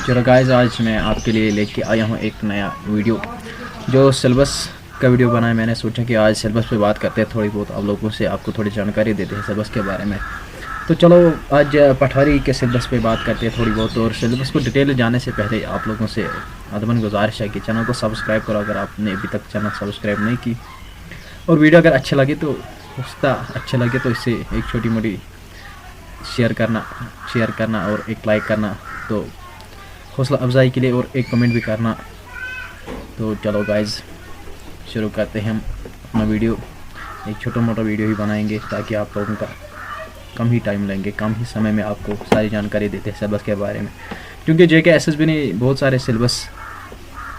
चलो गाइस, आज मैं आपके लिए लेके आया हूँ एक नया वीडियो जो सिलेबस का वीडियो बनाया। मैंने सोचा कि आज सिलेबस पे बात करते हैं, थोड़ी बहुत आप लोगों से आपको थोड़ी जानकारी देते हैं सिलेबस के बारे में। तो चलो आज पटवारी के सिलेबस पे बात करते हैं थोड़ी बहुत। और सिलेबस को डिटेल जाने से पहले आप लोगों से अदबन गुजारिश है कि चैनल को सब्सक्राइब करो अगर आपने अभी तक चैनल सब्सक्राइब नहीं की। और वीडियो अगर अच्छा लगे तो इससे एक छोटी मोटी शेयर करना और एक लाइक करना, तो हौसला अफजाई के लिए, और एक कमेंट भी करना। तो चलो गाइस शुरू करते हैं हम अपना वीडियो। एक छोटा मोटा वीडियो ही बनाएंगे ताकि आप लोगों का कम ही टाइम लेंगे, कम ही समय में आपको सारी जानकारी देते हैं सिलेबस के बारे में। क्योंकि जेके एसएसबी ने बहुत सारे सिलेबस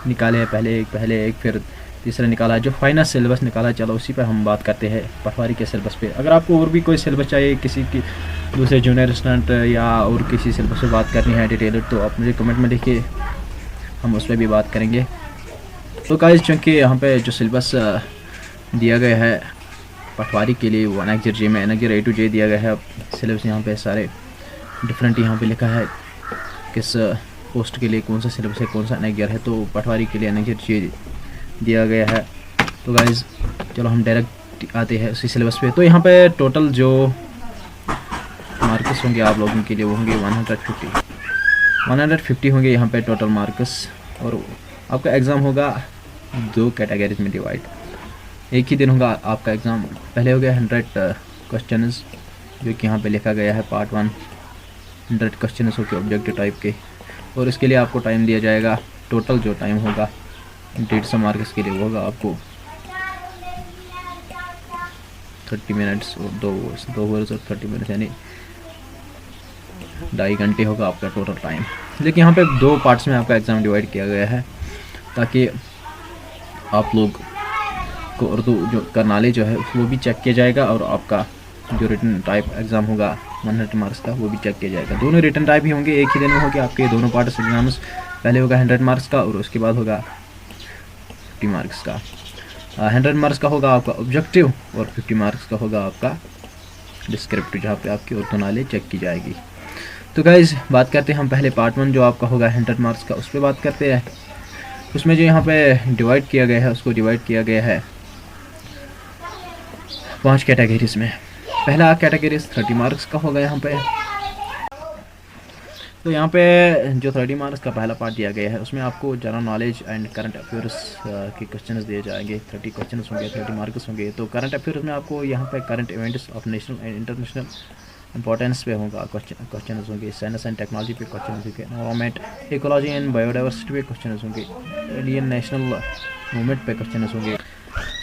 निकाले हैं, पहले एक फिर तीसरा निकाला, जो फाइनल सिलेबस निकाला। चलो उसी पर हम बात करते हैं पटवारी के सिलेबस पे। अगर आपको और भी कोई सिलेबस चाहिए, किसी की दूसरे जूनियर स्टूडेंट या और किसी सिलेबस पे बात करनी है डिटेल, तो आप मुझे कमेंट में लिखिए, हम उस पर भी बात करेंगे। तो गाइस, चूँकि यहाँ पे जो सिलेबस दिया गया है पटवारी के लिए वो एनेक्जर जे में एनेक्जर A to J दिया गया है। सिलेबस यहाँ पे सारे डिफरेंट यहाँ पे लिखा है किस पोस्ट के लिए कौन सा सिलेबस है, कौन सा एनेक्जर है। तो पटवारी के लिए एनेक्जर J दिया गया है। तो गाइस चलो हम डायरेक्ट आते हैं उसी सिलेबस पे। तो यहाँ पे टोटल जो मार्क्स होंगे आप लोगों के लिए वो होंगे 150 होंगे यहाँ पे टोटल मार्क्स। और आपका एग्ज़ाम होगा 2 कैटेगरीज में डिवाइड। एक ही दिन होगा आपका एग्ज़ाम। पहले हो गया 100 क्वेश्चन जो कि यहाँ पे लिखा गया है पार्ट 1, 100 क्वेश्चन होंगे ऑब्जेक्टिव टाइप के। और इसके लिए आपको टाइम दिया जाएगा। टोटल जो टाइम होगा 150 मार्क्स के लिए वो होगा आपको 30 मिनट्स और 2 आवर्स और 30 मिनट्स, यानी 2.5 घंटे होगा आपका टोटल टाइम। लेकिन यहाँ पे 2 पार्ट्स में आपका एग्ज़ाम डिवाइड किया गया है ताकि आप लोग को उर्दू जो का नॉलेज जो है वो भी चेक किया जाएगा, और आपका जो रिटन टाइप एग्ज़ाम होगा 100 मार्क्स का वो भी चेक किया जाएगा। दोनों रिटन टाइप ही होंगे, एक ही दिन में होंगे आपके दोनों पार्ट्स एग्जाम्स। पहले होगा 100 मार्क्स का और उसके बाद होगा 50 मार्क्स का। 100 मार्क्स का होगा आपका ऑब्जेक्टिव और 50 मार्क्स का होगा आपका डिस्क्रिप्टिव, जहाँ पे आपकी उर्दू नॉलेज चेक की जाएगी। तो गाइस बात करते हैं हम पहले पार्ट 1 जो आपका होगा 100 मार्क्स का, उस पर बात करते हैं। उसमें जो यहाँ पे डिवाइड किया गया है उसको डिवाइड किया गया है 5 कैटेगरीज में। पहला कैटेगरी 30 मार्क्स का होगा यहाँ पे। तो यहाँ पे जो 30 मार्क्स का पहला पार्ट दिया गया है उसमें आपको general knowledge and current affairs के क्वेश्चंस दिए जाएंगे। 30 क्वेश्चंस होंगे, 30 मार्क्स होंगे। तो करंट अफेयर्स में आपको यहाँ पे current events of national and international importance पे होगा क्वेश्चन होंगे। साइंस एंड टेक्नोलॉजी पे क्वेश्चन होंगे। एनवायरमेंट, इकोलॉजी एंड बायोडाइवर्सिटी पे क्वेश्चन होंगे। इंडियन नेशनल मूवमेंट पे क्वेश्चन होंगे।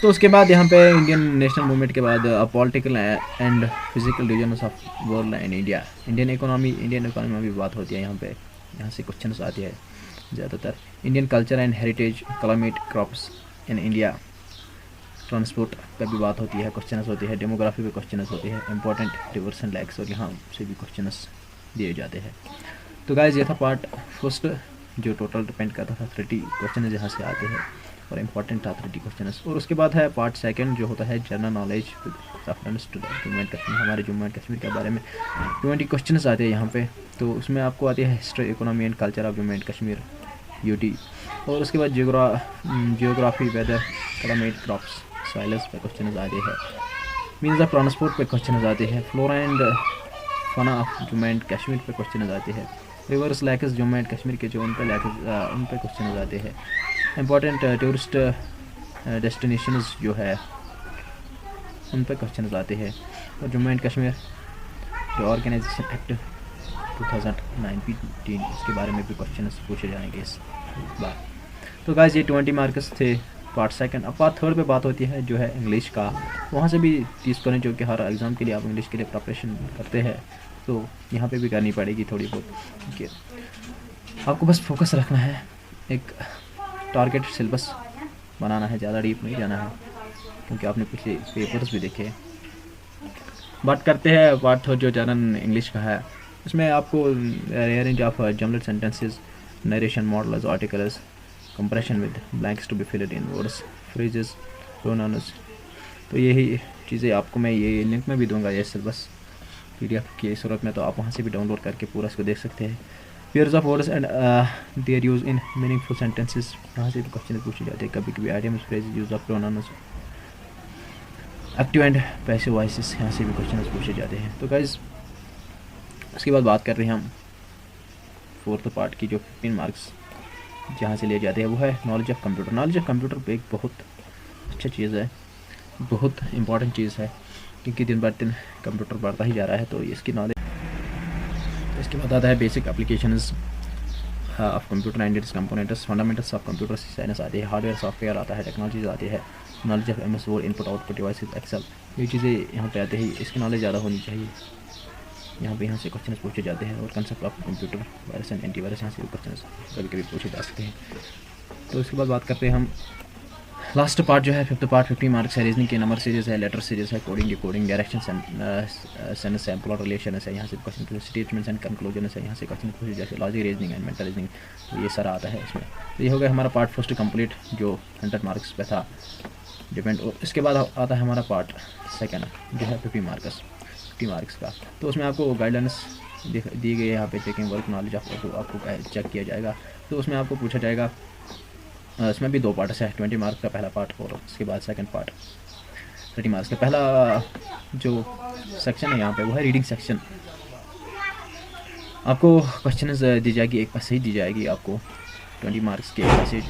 तो उसके बाद यहाँ पे इंडियन नेशनल मूवमेंट के बाद political and physical reasons of world and India, Indian economy में भी बात होती है। यहाँ से क्वेश्चंस आते हैं ज़्यादातर। Indian culture and heritage, climate, crops in India, transport पर भी बात होती है, क्वेश्चंस होती है। डेमोग्राफी पे क्वेश्चंस होती है। इंपॉर्टेंट रिवर्स एंड लैक्स, और यहाँ से भी क्वेश्चंस दिए जाते हैं। तो गाइस ये था पार्ट फर्स्ट जो टोटल डिपेंड करता था 30 क्वेश्चन यहाँ से आते हैं और इम्पॉर्टेंट था 30 क्वेश्चन। और उसके बाद है पार्ट सेकंड जो होता है general knowledge reference to Jammu and Kashmir, हमारे जम्मू एंड कश्मीर के बारे में 20 क्वेश्चन आते हैं यहाँ पे। तो उसमें आपको आती है history, economy and culture of Jammu and Kashmir UT. और उसके बाद geography, weather, climate, crops, soils पे क्वेश्चन आते हैं। मीन्स ऑफ ट्रांसपोर्ट पे क्वेश्चन आते हैं। Flora and fauna of Jammu and Kashmir पे क्वेश्चन आते हैं। Rivers lakes Jammu and Kashmir के जो उन पे क्वेश्चन आते हैं। इम्पॉर्टेंट टूरिस्ट डेस्टिनेशंस जो है उन पर क्वेश्चन आते हैं। और जम्मू एंड कश्मीर जो ऑर्गेनाइजेशन एक्ट 2019 इसके बारे में भी क्वेश्चन पूछे जाएंगे इस बार। तो गाइस ये 20 मार्क्स थे पार्ट सेकंड। अब पार्ट थर्ड पे बात होती है जो है इंग्लिश का। वहाँ से भी 30 करें, जो कि हर एग्ज़ाम के लिए आप इंग्लिश के लिए प्रिपरेशन करते हैं, तो यहाँ पे भी करनी पड़ेगी थोड़ी बहुत। ठीक है, आपको बस फोकस रखना है, एक टारगेट सिलेबस बनाना है, ज़्यादा डीप नहीं जाना है क्योंकि आपने पिछले पेपर्स भी देखे। बात करते हैं पार्ट थर्ड जो जनरल इंग्लिश का है। इसमें आपको range of jumbled sentences, narration, modals, articles, comprehension with blanks to be filled in words, phrases, pronouns. तो यही चीज़ें आपको मैं ये लिंक में भी दूंगा, ये सिलेबस PDF की ज़रूरत में, तो आप वहाँ से भी डाउनलोड करके पूरा इसको देख सकते हैं। Pairs of words and their use in meaningful sentences, यहाँ से भी क्वेश्चन पूछे जाते हैं। कभी कभी idioms, phrases, use of pronouns, active and passive voices, यहाँ से भी क्वेश्चन पूछे जाते हैं। तो गाइस उसके बाद बात कर रहे हैं हम फोर्थ पार्ट की, जो 15 मार्क्स जहाँ से लिए जाते हैं, वो है knowledge of computer. Knowledge of computer एक बहुत अच्छा चीज़ है, बहुत इंपॉर्टेंट चीज़ है, क्योंकि दिन बर दिन कंप्यूटर बढ़ता ही जा रहा है। तो इसकी नॉलेज, इसके बाद आता है basic applications of computer and its components, fundamentals of computer science आती है, हार्डवेयर सॉफ्टवेयर आता है, टेक्नोलॉजीज आती है, knowledge of MS word, input output devices, excel, ये चीज़ें यहाँ पे आते हैं। इसकी नॉलेज ज़्यादा होनी चाहिए। यहाँ से क्वेश्चन पूछे जाते हैं। और concept of computer, virus and antivirus, यहाँ से भी क्वेश्चन कभी कभी पूछे जा सकते हैं। तो इसके बाद बात करते हैं हम लास्ट पार्ट जो है 5th पार्ट, 50 मार्क्स है। रीजनिंग के नंबर सीरीज है, लेटर सीरीज है, coding decoding, direction, sense, sample और रिलेशन है, यहाँ से क्वेश्चन पूछे, स्टेटमेंट्स एंड कंक्लूजन है, यहाँ से क्वेश्चन पूछे जैसे logic, reasoning and mental reasoning, तो ये सारा आता है इसमें। तो ये हो गया हमारा पार्ट फर्स्ट कंप्लीट, जो 100 मार्क्स पे था डिपेंड। और इसके बाद आता है हमारा पार्ट सेकेंड, जो है 50 मार्क्स का। तो उसमें आपको गाइडलाइंस दी गई है यहाँ पे, चेकिंग वर्क नॉलेज आपको चेक किया जाएगा। तो उसमें आपको पूछा जाएगा, इसमें भी 2 पार्ट्स है, 20 मार्क्स का पहला पार्ट और उसके बाद सेकंड पार्ट 30 मार्क्स का। पहला जो सेक्शन है यहाँ पे वो है रीडिंग सेक्शन। आपको क्वेश्चन दी जाएगी, एक पैसेज दी जाएगी आपको, 20 मार्क्स के पैसेज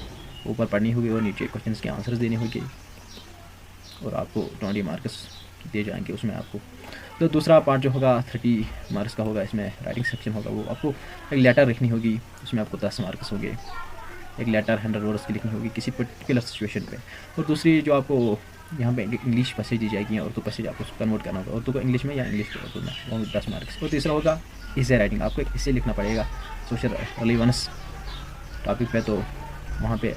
ऊपर पढ़नी होगी और नीचे क्वेश्चन के आंसर्स देने होंगे, और आपको 20 मार्क्स दिए जाएंगे उसमें आपको। तो दूसरा पार्ट जो होगा 30 मार्क्स का होगा, इसमें राइटिंग सेक्शन होगा। वो आपको एक लेटर लिखनी होगी, उसमें आपको 10 मार्क्स होंगे। एक लेटर 100 वर्ड्स की लिखनी होगी किसी पर्टिकुलर सिचुएशन पे। और दूसरी जो आपको यहाँ पे इंग्लिश पैसेज दी जाएगी, उर्दू पैसेज आपको कन्वर्ट करना होगा, उर्दू को इंग्लिश में या इंग्लिश को उर्दू में, वो 10 मार्क्स। और तीसरा होगा इसे राइटिंग, आपको एक इसे लिखना पड़ेगा सोशल रिलेवेंस टॉपिक पे, तो वहाँ पे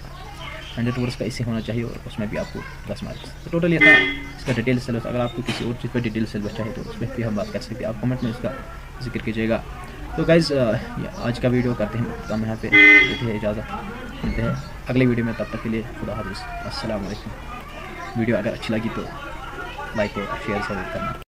100 वर्ड्स का इसे होना चाहिए, और उसमें भी आपको 10 मार्क्स। तो टोटल ये था इसका डिटेल सिलेबस। अगर आपको किसी और चीज़ पर डिटेल सिलेबस चाहिए तो उस पर भी हम बात कर सकते हैं, आप कमेंट में इसका जिक्र कीजिएगा। तो गाइज़ आज का वीडियो करते हैं कम, यहाँ पे देते हैं इजाज़त, मिलते हैं अगले वीडियो में, तब तक के लिए खुदा हाफ़िज़, अस्सलाम वालेकुम। वीडियो अगर अच्छी लगी तो लाइक और शेयर ज़रूर करना।